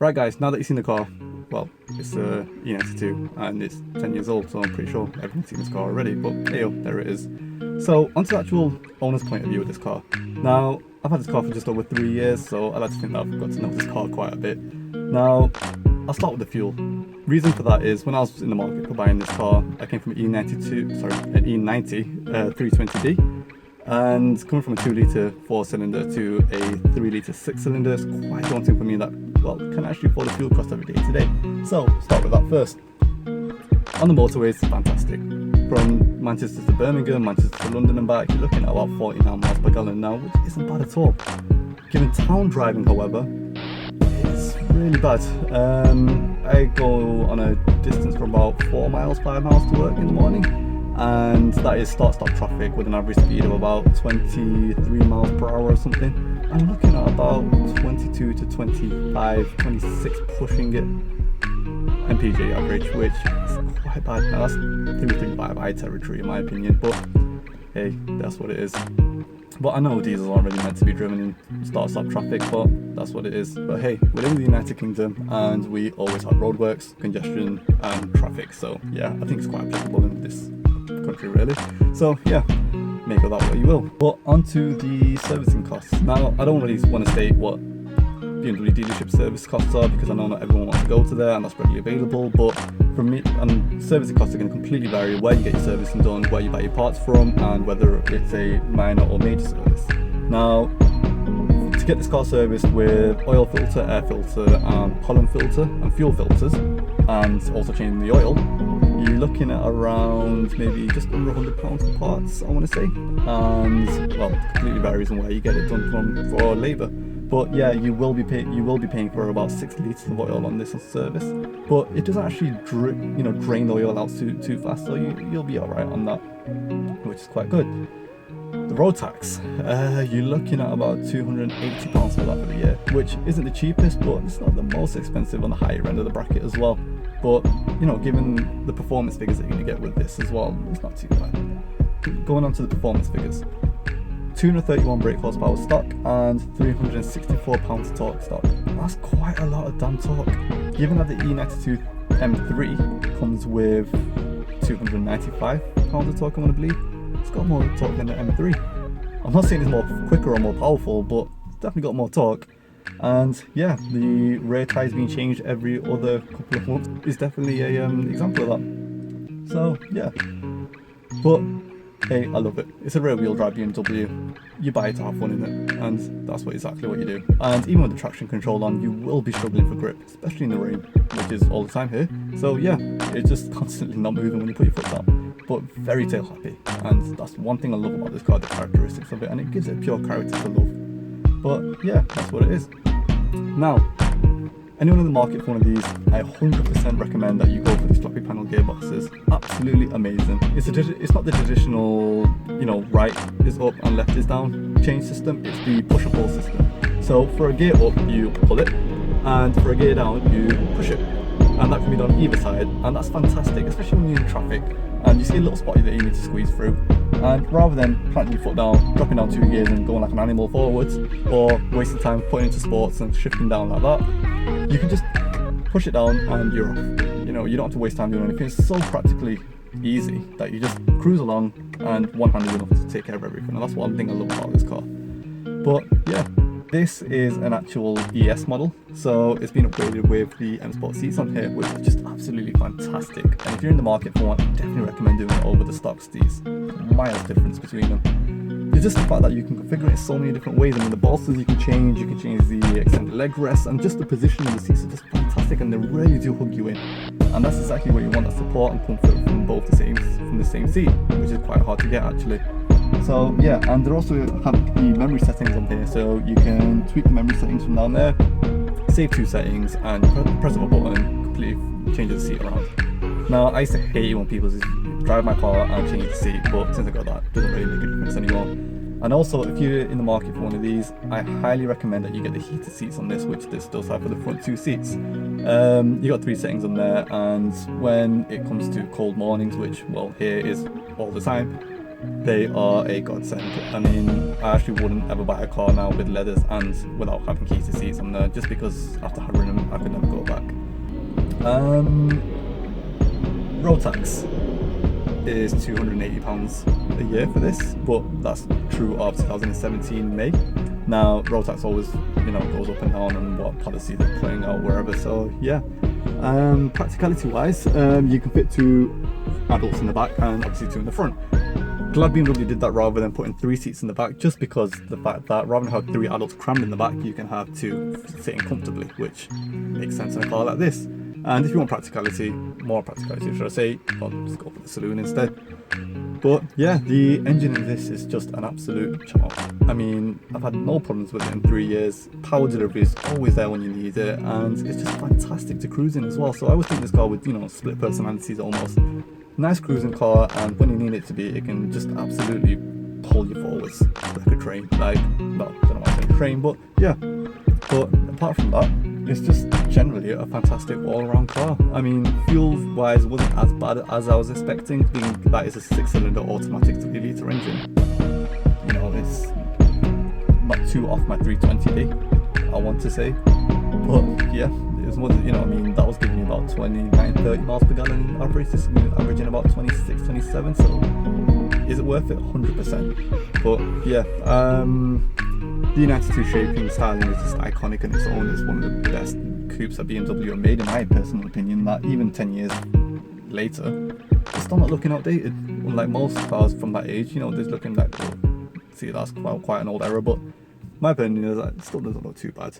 Right guys, now that you've seen the car, well, it's a E92 and it's 10 years old, so I'm pretty sure everyone's seen this car already, but hey, there it is. So onto the actual owner's point of view of this car. Now, I've had this car for just over 3 years, so I like to think that I've got to know this car quite a bit. Now, I'll start with the fuel. Reason for that is when I was in the market for buying this car, I came from an E90 320D. And coming from a 2 litre 4-cylinder to a 3 litre 6-cylinder is quite daunting for me that, well, can actually afford the fuel cost every day today. So, start with that first. On the motorways, it's fantastic. From Manchester to Birmingham, Manchester to London and back, you're looking at about 49 miles per gallon now, which isn't bad at all. Given town driving, however, it's really bad. I go on a distance from about 4 miles, 5 miles to work in the morning. And that is start-stop traffic with an average speed of about 23 miles per hour or something. I'm looking at about 22 to 25, 26 pushing it MPG average, which is quite bad. Now that's 335 I territory in my opinion, but hey, that's what it is. But I know diesels aren't really meant to be driven in start-stop traffic, but that's what it is. But hey, we live in the United Kingdom and we always have roadworks, congestion and traffic, so yeah, I think it's quite applicable in this country really. So yeah, make of that what you will. But onto the servicing costs. Now, I don't really want to state what BMW dealership service costs are because I know not everyone wants to go to there and that's readily available, but for me, servicing costs are going to completely vary where you get your servicing done, where you buy your parts from, and whether it's a minor or major service. Now, to get this car serviced with oil filter, air filter, pollen filter and fuel filters, and also changing the oil, you're looking at around maybe just under £100 for parts, I want to say, and well, it completely varies on where you get it done from for labour. But yeah, you will be paying for about 6 litres of oil on this service, but it doesn't actually drain the oil out too fast, so you'll be alright on that, which is quite good. The road tax, you're looking at about £280 for that for the year, which isn't the cheapest, but it's not the most expensive on the higher end of the bracket as well. But you know, given the performance figures that you're going to get with this as well, it's not too bad. Going on to the performance figures, 231 brake horsepower stock and 364 pounds torque stock. That's quite a lot of damn torque. Given that the E92 M3 comes with 295 pounds of torque, I want to believe, it's got more torque than the M3. I'm not saying it's more quicker or more powerful, but it's definitely got more torque. And yeah, the rear tyres being changed every other couple of months is definitely a example of that. So yeah, but hey, I love it. It's a rear wheel drive BMW. You buy it to have fun in it, and that's exactly what you do. And even with the traction control on, you will be struggling for grip, especially in the rain, which is all the time here. So yeah, it's just constantly not moving when you put your foot down, but very tail happy. And that's one thing I love about this car, the characteristics of it, and it gives it pure character to love. But yeah, that's what it is. Now, anyone in the market for one of these, I 100% recommend that you go for these floppy panel gearboxes. Absolutely amazing. It's not the traditional, right is up and left is down change system. It's the push and pull system. So for a gear up, you pull it, and for a gear down, you push it. And that can be done either side, and that's fantastic, especially when you're in traffic and you see a little spot that you need to squeeze through. And rather than planting your foot down, dropping down 2 gears and going like an animal forwards, or wasting time putting into sports and shifting down like that, you can just push it down and you're off. You don't have to waste time doing anything. It's so practically easy that you just cruise along and one hand is enough to take care of everything. And that's one thing I love about this car. But yeah, this is an actual ES model, so it's been upgraded with the M Sport seats on here, which is just absolutely fantastic. And if you're in the market for one, I definitely recommend doing it over the stocks. These miles difference between them. It's just the fact that you can configure it in so many different ways. I mean, the bolsters you can change the extended leg rest, and just the position of the seats are just fantastic, and they really do hug you in. And that's exactly what you want, that support and comfort from the same seat, which is quite hard to get actually. So yeah, and they also have the memory settings on here, so you can tweak the memory settings from down there, save 2 settings, and press of a button completely changes the seat around. Now, I used to hate it when people just drive my car and change the seat, but since I got that, it doesn't really make a difference anymore. And also, if you're in the market for one of these, I highly recommend that you get the heated seats on this, which this does have for the front 2 seats. You got 3 settings on there, and when it comes to cold mornings, which, well, here is all the time, they are a godsend. I mean, I actually wouldn't ever buy a car now with leathers and without having heated seats on there, just because after having them, I could never go back. Road tax is £280 a year for this, but that's true of 2017 May. Now, road tax always, goes up and down on what policy they're playing out wherever. So yeah, practicality wise, you can fit 2 adults in the back and obviously 2 in the front. Glad BMW did that rather than putting 3 seats in the back, just because the fact that rather than have 3 adults crammed in the back, you can have 2 sitting comfortably, which makes sense in a car like this. And if you want practicality, more practicality should I say, well, just go for the saloon instead. But yeah, the engine in this is just an absolute charm. I mean, I've had no problems with it in 3 years. Power delivery is always there when you need it, and it's just fantastic to cruise in as well. So I always think this car with, split personalities almost. Nice cruising car, and when you need it to be, it can just absolutely pull you forwards like a train. Like, well, I don't know why I say train, but yeah. But apart from that, it's just generally a fantastic all-around car. I mean, fuel-wise, wasn't as bad as I was expecting, being that it's a 6-cylinder automatic 3-litre engine. It's not too off my 320d, I want to say. But yeah, it was more than, that was giving me about 29-30 miles per gallon average. This is averaging about 26, 27, so is it worth it? 100%. But yeah, the E92 shaping styling is just iconic in its own. It's one of the best coupes that BMW have made, in my personal opinion, that even 10 years later, it's still not looking outdated. Unlike most cars from that age, they're looking like, see, that's quite an old era, but my opinion is that it still doesn't look too bad.